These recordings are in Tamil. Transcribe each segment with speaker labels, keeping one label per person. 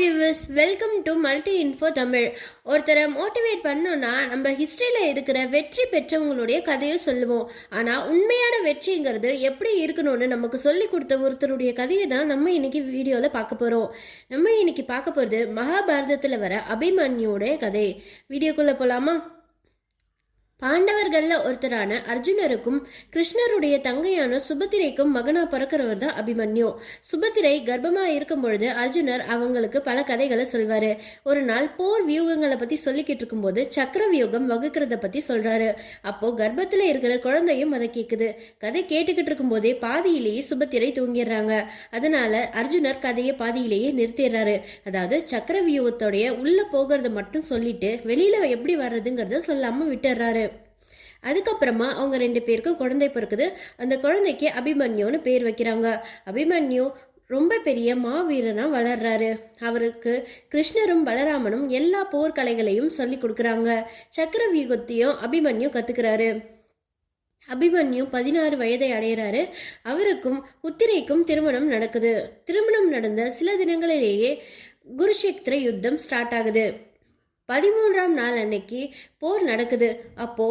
Speaker 1: Viewers, welcome to multi info Tamil. ஒருத்தரை மோட்டிவேட் பண்ணோம்னா நம்ம ஹிஸ்ட்ரியில் இருக்கிற வெற்றி பெற்றவங்களுடைய கதையை சொல்லுவோம். ஆனால் உண்மையான வெற்றிங்கிறது எப்படி இருக்கணும்னு நமக்கு சொல்லி கொடுத்த ஒருத்தருடைய கதையை தான் நம்ம இன்னைக்கு வீடியோவில் பார்க்க போகிறோம். நம்ம இன்னைக்கு பார்க்க போகிறது மகாபாரதத்தில் வர அபிமன்யுடைய கதை. வீடியோக்குள்ளே போகலாமா? பாண்டவர்களில் ஒருத்தரான அர்ஜுனருக்கும் கிருஷ்ணருடைய தங்கையான சுபத்திரைக்கும் மகனா பிறக்கிறவர் தான் அபிமன்யு. சுபத்திரை கர்ப்பமா இருக்கும் பொழுது அர்ஜுனர் அவங்களுக்கு பல கதைகளை சொல்வாரு. ஒரு நாள் போர் வியூகங்களை பத்தி சொல்லிக்கிட்டு இருக்கும்போது சக்கர வியூகம் வகுக்கிறத பத்தி சொல்றாரு. அப்போ கர்ப்பத்துல இருக்கிற குழந்தையும் அதை கேக்குது. கதை கேட்டுக்கிட்டு இருக்கும் போதே பாதியிலேயே சுபத்திரை தூங்கிடுறாங்க. அதனால அர்ஜுனர் கதையை பாதியிலேயே நிறுத்திடுறாரு. அதாவது சக்கர வியூகத்தோடைய உள்ள போகிறத மட்டும் சொல்லிட்டு வெளியில எப்படி வர்றதுங்கிறத சொல்லாம விட்டுறாரு. அதுக்கப்புறமா அவங்க 2 பேருக்கும் குழந்தை பிறக்குது. அந்த குழந்தைக்கு அபிமன்யுன்னு பேர் வைக்கிறாங்க. அபிமன்யு ரொம்ப பெரிய மாவீரனா வளர்றாரு. அவருக்கு கிருஷ்ணரும் பலராமனும் எல்லா போர்க்கலைகளையும் சொல்லி கொடுக்குறாங்க. சக்கர வியூகத்தையும் அபிமன்யு கத்துக்கிறாரு. அபிமன்யு 16 வயதை அடைகிறாரு. அவருக்கும் உத்திரைக்கும் திருமணம் நடக்குது. திருமணம் நடந்த சில தினங்களிலேயே குருஷேத்திர யுத்தம் ஸ்டார்ட் ஆகுது. 13ஆம் நாள் அன்னைக்கு போர் நடக்குது. அப்போ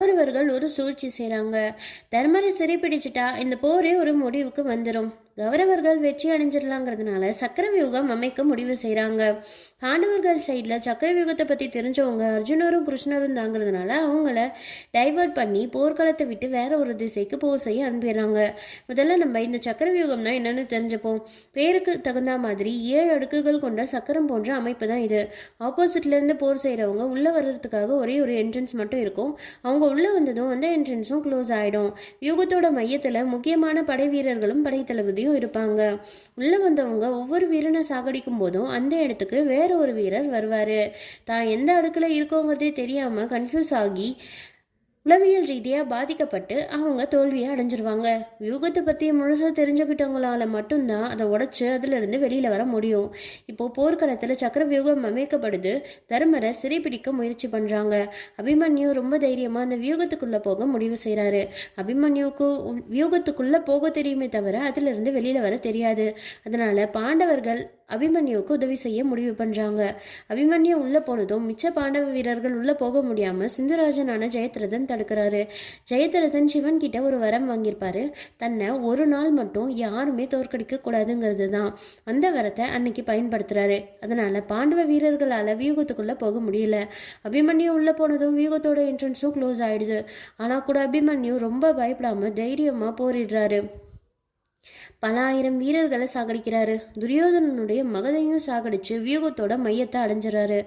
Speaker 1: கௌரவர்கள் ஒரு சூழ்ச்சி செய்கிறாங்க. தர்மரை சிறைப்பிடிச்சிட்டா இந்த போரே ஒரு முடிவுக்கு வந்துடும். கௌரவர்கள் வெற்றி அடைஞ்சிடலாங்கிறதுனால சக்கரவியூகம் அமைக்க முடிவு செய்கிறாங்க. பாண்டவர்கள் சைடில் சக்கரவியூகத்தை பற்றி தெரிஞ்சவங்க அர்ஜுனரும் கிருஷ்ணரும் தாங்கிறதுனால அவங்கள டைவர்ட் பண்ணி போர்க்களத்தை விட்டு வேற ஒரு திசைக்கு போர் செய்ய அனுப்பிடுறாங்க. முதல்ல நம்ம இந்த சக்கரவியூகம்னா என்னன்னு தெரிஞ்சுப்போம். பேருக்கு தகுந்த மாதிரி 7 அடுக்குகள் கொண்ட சக்கரம் போன்ற அமைப்பு தான் இது. ஆப்போசிட்லேருந்து போர் செய்கிறவங்க உள்ளே வர்றதுக்காக ஒரே ஒரு என்ட்ரன்ஸ் மட்டும் இருக்கும். அவங்க உள்ளே வந்ததும் அந்த என்ட்ரன்ஸும் க்ளோஸ் ஆகிடும். வியூகத்தோட மையத்தில் முக்கியமான படை வீரர்களும் படை தளபதியும் இருப்பாங்க. உள்ள வந்தவங்க ஒவ்வொரு வீரனை சாகடிக்கும் போதும் அந்த இடத்துக்கு வேற ஒரு வீரர் வருவாரு. தான் எந்த அடுக்குல இருக்கோங்கிறதே தெரியாம கன்ஃபியூஸ் ஆகி உளவியல் ரீதியாக பாதிக்கப்பட்டு அவங்க தோல்வியை அடைஞ்சிருவாங்க. வியூகத்தை பற்றி முழுசாக தெரிஞ்சுக்கிட்டவங்களால மட்டும்தான் அதை உடைச்சு அதிலிருந்து வெளியில் வர முடியும். இப்போது போர்க்களத்தில் சக்கர வியூகம் அமைக்கப்படுது. தர்மரை சிறைப்பிடிக்க முயற்சி பண்ணுறாங்க. அபிமன்யு ரொம்ப தைரியமாக அந்த வியூகத்துக்குள்ளே போக முடிவு செய்கிறாரு. அபிமன்யுக்கு வியூகத்துக்குள்ளே போக தெரியுமே தவிர அதிலிருந்து வெளியில் வர தெரியாது. அதனால் பாண்டவர்கள் அபிமன்யுவுக்கு உதவி செய்ய முடிவு பண்ணுறாங்க. அபிமன்யு உள்ளே போனதும் மிச்ச பாண்டவ வீரர்கள் உள்ளே போக முடியாமல் சிந்துராஜனான ஜெயத்ரதன் தடுக்கிறாரு. ஜெயத்ரதன் சிவன் கிட்ட ஒரு வரம் வாங்கியிருப்பாரு. தன்னை ஒரு நாள் மட்டும் யாருமே தோற்கடிக்க கூடாதுங்கிறது தான். அந்த வரத்தை அன்னைக்கு பயன்படுத்துறாரு. அதனால பாண்டவ வீரர்களால் வியூகத்துக்குள்ளே போக முடியல. அபிமன்யு உள்ளே போனதும் வியூகத்தோட என்ட்ரன்ஸும் க்ளோஸ் ஆயிடுது. ஆனால் கூட அபிமன்யு ரொம்ப பயப்படாமல் தைரியமாக போரிடுறாரு. பல ஆயிரம் வீரர்களை சாகடிக்கிறாரு. துரியோதனனுடைய மகதையும் சாகடிச்சு வியூகத்தோட மையத்தை அடைஞ்சிடறாரு.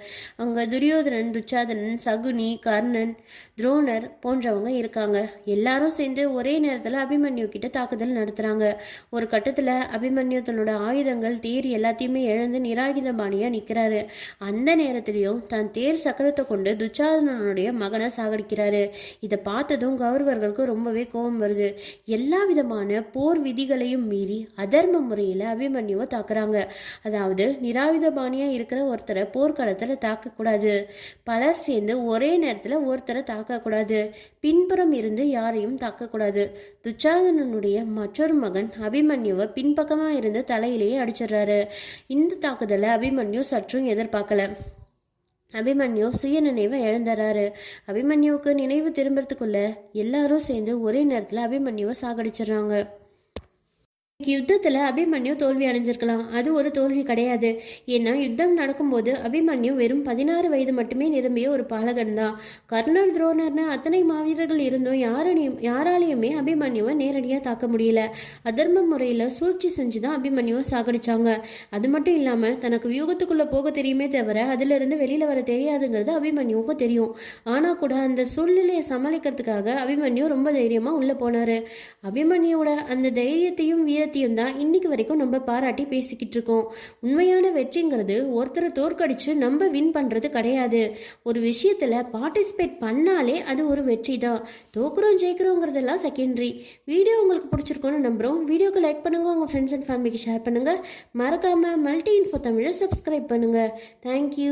Speaker 1: அங்க துரியோதனன், துச்சாதனன், சகுனி, கர்ணன், துரோணர் போன்றவங்க இருக்காங்க. எல்லாரும் சேர்ந்து ஒரே நேரத்தில் அபிமன்யு கிட்ட தாக்குதல் நடத்துறாங்க. ஒரு கட்டத்தில் அபிமன்யு தன்னோட ஆயுதங்கள், தேர் எல்லாத்தையுமே இழந்து நிராயுத பாணியா நிற்கிறாரு. அந்த நேரத்திலையும் தன் தேர் சக்கரத்தை கொண்டு துச்சாதனனுடைய மகனை சாகடிக்கிறாரு. இதை பார்த்ததும் கௌரவர்களுக்கு ரொம்பவே கோபம் வருது. எல்லா விதமான போர் விதிகளையும் மீறி அதர்ம முறையில் அபிமன்யுவை தாக்குறாங்க. அதாவது நிராயுத பாணியா இருக்கிற ஒருத்தரை போர்க்களத்துல தாக்கக்கூடாது. பலர் சேர்ந்து ஒரே நேரத்துல ஒருத்தரை தாக்கக்கூடாது. பின்புறம் இருந்து யாரையும் தாக்கக்கூடாது. துச்சாதனனுடைய மற்றொரு மகன் அபிமன்யுவை பின்பக்கமா இருந்து தலையிலேயே அடிச்சிடுறாரு. இந்த தாக்குதலை அபிமன்யு சற்றும் எதிர்பார்க்கல. அபிமன்யு சுய நினைவை இழந்துறாரு. அபிமன்யுவுக்கு நினைவு திரும்புறதுக்குள்ள எல்லாரும் சேர்ந்து ஒரே நேரத்தில் அபிமன்யுவை சாகடிச்சிடுறாங்க. யுத்தத்தில் அபிமன்யு தோல்வி அடைஞ்சிருக்கலாம். அது ஒரு தோல்வி கிடையாது. ஏன்னா யுத்தம் நடக்கும்போது அபிமன்யு வெறும் 16 வயது மட்டுமே நிரம்பிய ஒரு பாலகன் தான். கர்ணர், துரோணர்னு அத்தனை மாவீரர்கள் இருந்தும் யாராலையுமே அபிமன்யுவை நேரடியாக தாக்க முடியல. அதர்ம முறையில் சூழ்ச்சி செஞ்சு தான் அபிமன்யுவை சாகடிச்சாங்க. அது மட்டும் இல்லாமல் தனக்கு வியூகத்துக்குள்ளே போக தெரியுமே தவிர அதிலிருந்து வெளியில் வர தெரியாதுங்கிறது அபிமன்யுவுக்கும் தெரியும். ஆனால் கூட அந்த சூழ்நிலையை சமாளிக்கிறதுக்காக அபிமன்யு ரொம்ப தைரியமாக உள்ளே போனார். அபிமன்யுவோட அந்த தைரியத்தையும் வீர தான் இன்னைக்கு வரைக்கும் நம்ம பாராட்டி பேசிக்கிட்டு இருக்கோம். உண்மையான வெற்றிங்கிறது ஒருத்தரை தோற்கடிச்சு நம்ம வின் பண்றது கிடையாது. ஒரு விஷயத்துல பார்ட்டிசிபேட் பண்ணாலே அது ஒரு வெற்றி தான். தோக்குறோம் ஜெயிக்கிறோங்கிறதெல்லாம் செகண்டரி. வீடியோ உங்களுக்கு பிடிச்சிருக்கோன்னு நம்புறோம். வீடியோக்கு லைக் பண்ணுங்க, உங்க ஃப்ரெண்ட்ஸ் அண்ட் ஃபேமிலிக்கு ஷேர் பண்ணுங்க. மறக்காம மல்டி இன்ஃபோ தமிழை சப்ஸ்கிரைப் பண்ணுங்க. தேங்க்யூ.